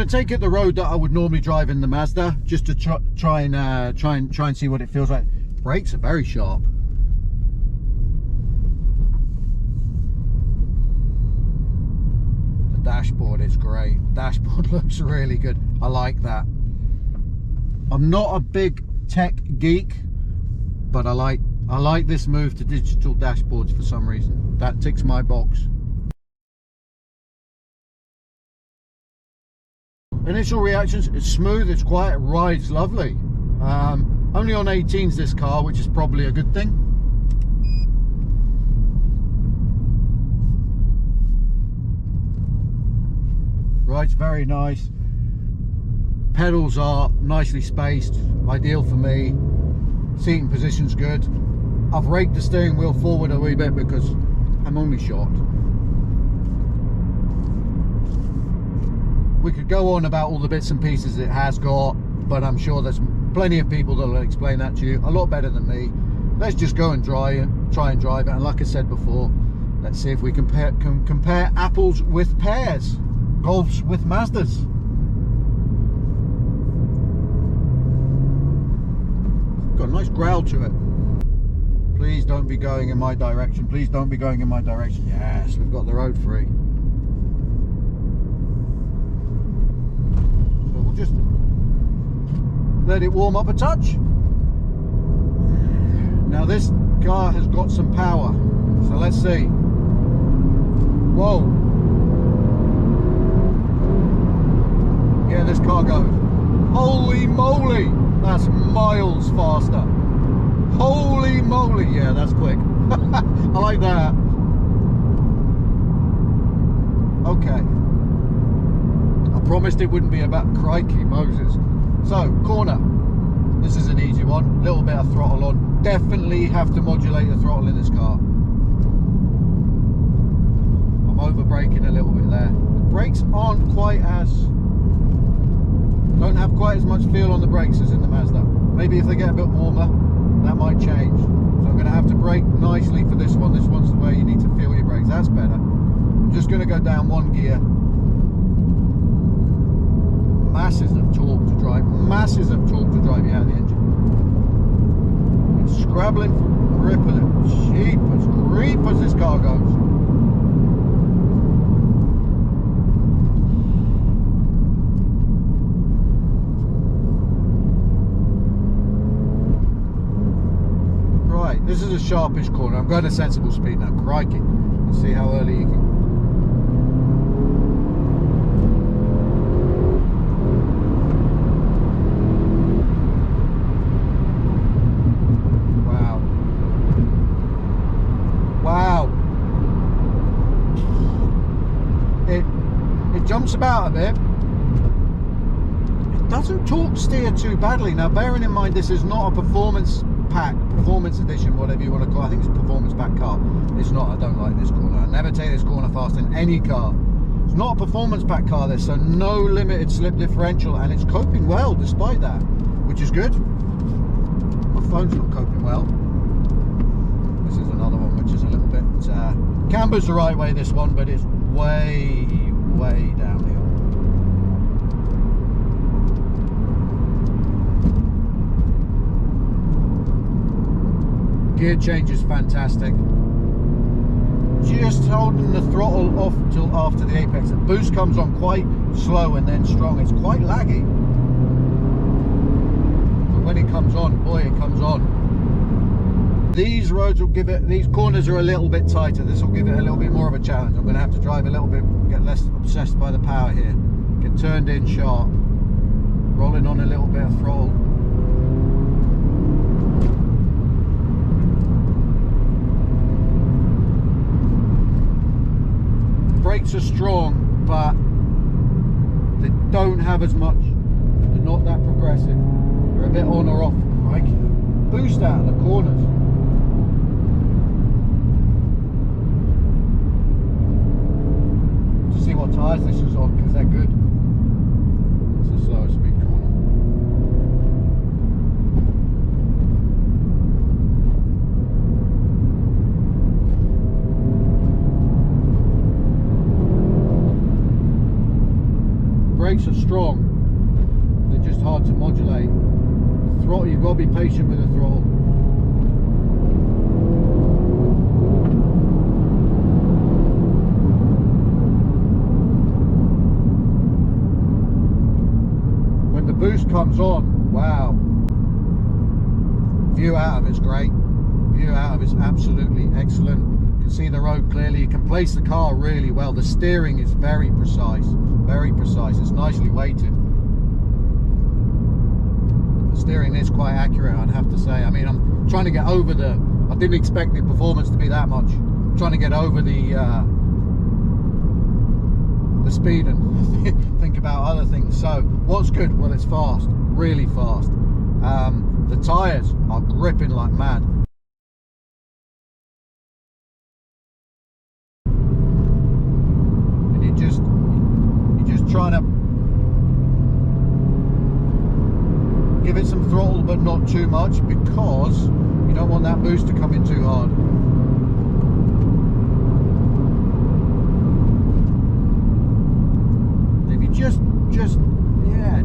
take it the road that I would normally drive in the Mazda, just to try and see what it feels like. Brakes are very sharp. The dashboard is great. Dashboard looks really good. I like that. I'm not a big tech geek, but I like this move to digital dashboards for some reason. That ticks my box. Initial reactions, it's smooth, it's quiet, it rides lovely. Only on 18s this car, which is probably a good thing. Rides very nice. Pedals are nicely spaced, ideal for me. Seating position's good. I've raked the steering wheel forward a wee bit because I'm only short. We could go on about all the bits and pieces it has got, but I'm sure there's plenty of people that will explain that to you a lot better than me. Let's just go and try and drive it, and like I said before, let's see if we can compare apples with pears, Golfs with Mazdas. Got a nice growl to it. Please don't be going in my direction. Please don't be going in my direction. Yes, we've got the road free. So we'll just let it warm up a touch. Now this car has got some power. So let's see. Whoa. Yeah, this car goes. Holy moly. That's miles faster. Holy moly. Yeah, that's quick. I like that. Okay. I promised it wouldn't be about crikey Moses. So, corner. This is an easy one. Little bit of throttle on. Definitely have to modulate the throttle in this car. I'm over braking a little bit there. The brakes aren't quite as... don't have quite as much feel on the brakes as in the Mazda. Maybe if they get a bit warmer, that might change. So I'm going to have to brake nicely for this one. This one's where you need to feel your brakes. That's better. I'm just going to go down one gear. Masses of torque to drive. Masses of torque to drive you out of the engine. It's scrabbling for grip with it. Jeepers creepers, this car goes. This is a sharpish corner. I'm going at sensible speed now. Crikey. Let's see how early you can. Wow. Wow. It jumps about a bit. It doesn't torque steer too badly. Now, bearing in mind this is not a performance pack, performance edition, whatever you want to call it. I think it's a performance pack car. It's not. I don't like this corner. I never take this corner fast in any car. It's not a performance pack car, this, so no limited slip differential, and it's coping well despite that, which is good. My phone's not coping well. This is another one which is a little bit camber's the right way, this one, but it's way downhill. Gear change is fantastic. Just holding the throttle off till after the apex. The boost comes on quite slow and then strong. It's quite laggy. But when it comes on, boy, it comes on. These roads will give it, these corners are a little bit tighter. This will give it a little bit more of a challenge. I'm going to have to drive a little bit, get less obsessed by the power here. Get turned in sharp. Rolling on a little bit of throttle. Brakes are strong, but they don't have as much. They're not that progressive. They're a bit on or off. Crikey. Boost out of the corners. To see what tyres this is on, because they're good. It's a slower speed corner. brakes are strong, they're just hard to modulate. The throttle, you've got to be patient with the throttle. When the boost comes on, wow, view out of it's great. View out of it's absolutely excellent. You can see the road clearly. You can place the car really well. The steering is very precise, very precise. It's nicely weighted. The steering is quite accurate, I'd have to say. I mean, I'm trying to get over I didn't expect the performance to be that much. I'm trying to get over the speed and think about other things. So what's good? Well, it's fast, really fast. The tyres are gripping like mad. And you're just trying to give it some throttle, but not too much, because you don't want that boost to come in too hard. If you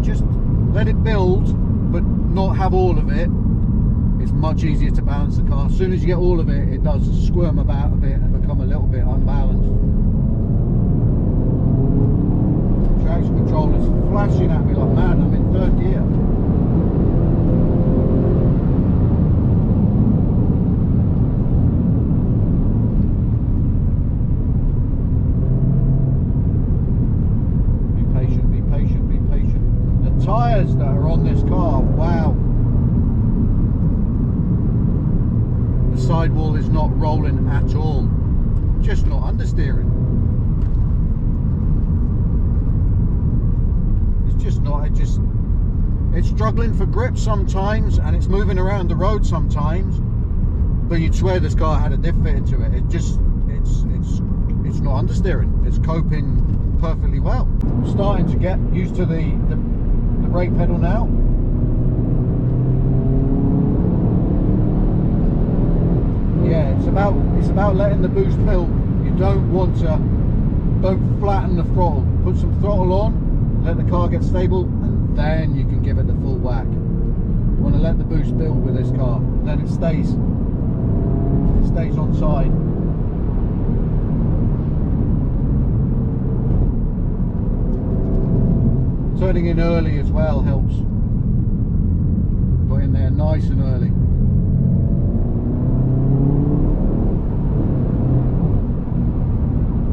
just let it build, but not have all of it, it's much easier to balance the car. As soon as you get all of it, it does squirm about a bit and become a little bit unbalanced. Traction control is flashing at me like mad. I'm in third gear. Be patient, be patient, be patient. The tyres that are on this car, wow. The sidewall is not rolling at all. Just not understeering. Just not, it's struggling for grip sometimes, and it's moving around the road sometimes, but you'd swear this car had a diff fitted to it. It's not understeering. It's coping perfectly well. I'm starting to get used to the brake pedal now. Yeah, it's about letting the boost build. You don't flatten the throttle. Put some throttle on, let the car get stable, and then you can give it the full whack. You want to let the boost build with this car, then it stays on side. Turning in early as well helps. Put in there nice and early.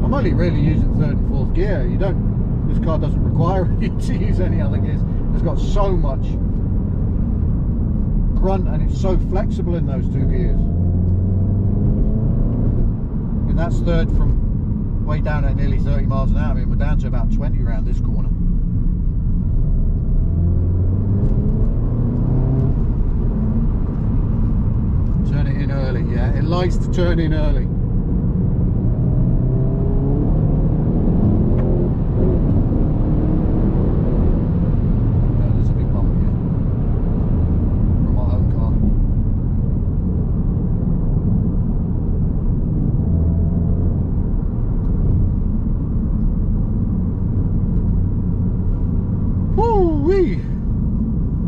I'm only really using third and fourth gear. This car doesn't require you to use any other gears. It's got so much grunt, and it's so flexible in those two gears. I mean, that's third from way down at nearly 30 miles an hour. I mean, we're down to about 20 around this corner. Turn it in early, yeah. It likes to turn in early.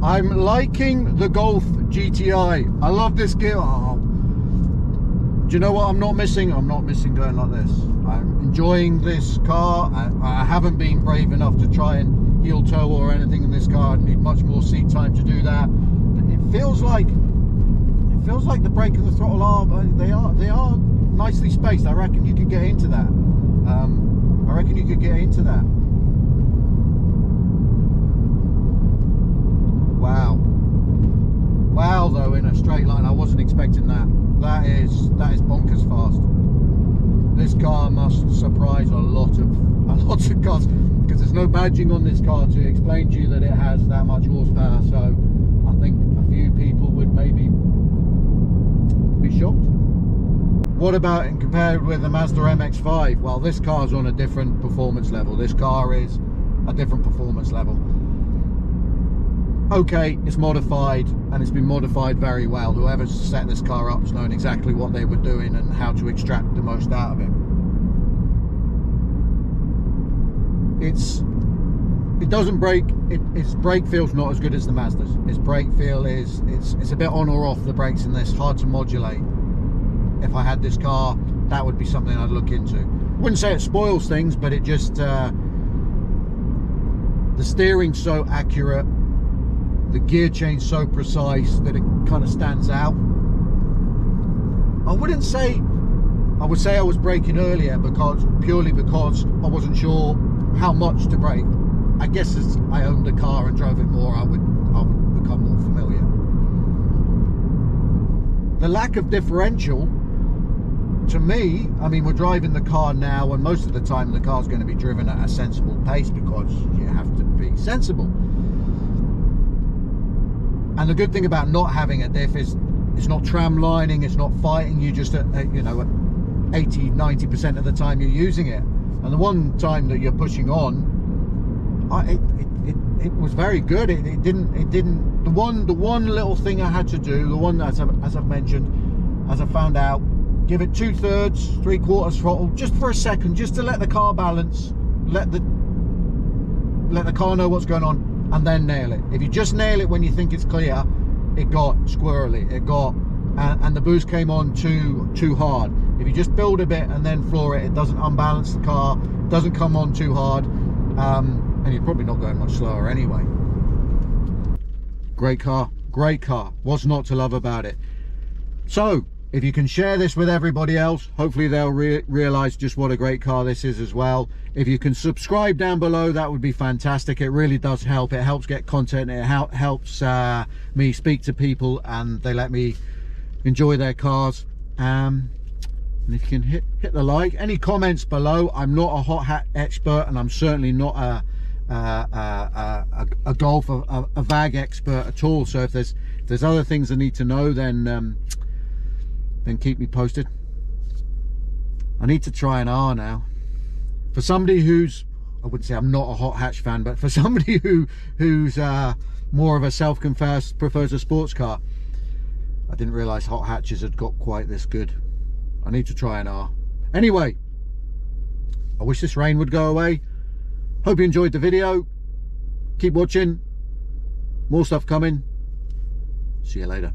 I'm liking the Golf GTI. I love this gear. Oh. Do you know what I'm not missing? I'm not missing going like this. I'm enjoying this car. I haven't been brave enough to try and heel toe or anything in this car. I need much more seat time to do that. But it feels like the brake and the throttle are nicely spaced. I reckon you could get into that. Wow though, in a straight line, I wasn't expecting that. That is bonkers fast. This car must surprise a lot of cars, because there's no badging on this car to explain to you that it has that much horsepower. So I think a few people would maybe be shocked. What about in compared with the Mazda MX-5? Well, this car's on a different performance level. This car is a different performance level. Okay, it's modified, and it's been modified very well. Whoever's set this car up has known exactly what they were doing and how to extract the most out of it. It's it doesn't brake. Its brake feel's not as good as the Mazda's. Its brake feel is, it's a bit on or off the brakes in this, hard to modulate. If I had this car, that would be something I'd look into. Wouldn't say it spoils things, but it just, the steering's so accurate, the gear change so precise that it kind of stands out. I would say I was braking earlier purely because I wasn't sure how much to brake. I guess as I owned the car and drove it more, I would become more familiar. The lack of differential, to me, I mean, we're driving the car now, and most of the time the car's going to be driven at a sensible pace because you have to be sensible. And the good thing about not having a diff is it's not tram lining, it's not fighting you just at you know, at 80-90% of the time you're using it. And the one time that you're pushing on, it was very good. It didn't. The one little thing I had to do, the one as I've mentioned, as I found out, give it 2/3, 3/4 throttle, just for a second, just to let the car balance, let the car know what's going on, and then nail it. If you just nail it when you think it's clear, it got squirrely. It got, and the boost came on too hard. If you just build a bit and then floor it, it doesn't unbalance the car, doesn't come on too hard, and you're probably not going much slower anyway. Great car, great car. What's not to love about it? So if you can share this with everybody else, hopefully they'll realize just what a great car this is as well. If you can subscribe down below, that would be fantastic. It really does help. It helps get content. It helps me speak to people, and they let me enjoy their cars. And if you can hit the like, any comments below. I'm not a hot hat expert, and I'm certainly not a golf, a VAG expert at all. So if there's other things I need to know, then keep me posted. I need to try an R now. For somebody who's, I wouldn't say I'm not a hot hatch fan, but for somebody who's more of a self-confessed prefers a sports car, I didn't realize hot hatches had got quite this good. I need to try an R. Anyway, I wish this rain would go away. Hope you enjoyed the video. Keep watching. More stuff coming. See you later.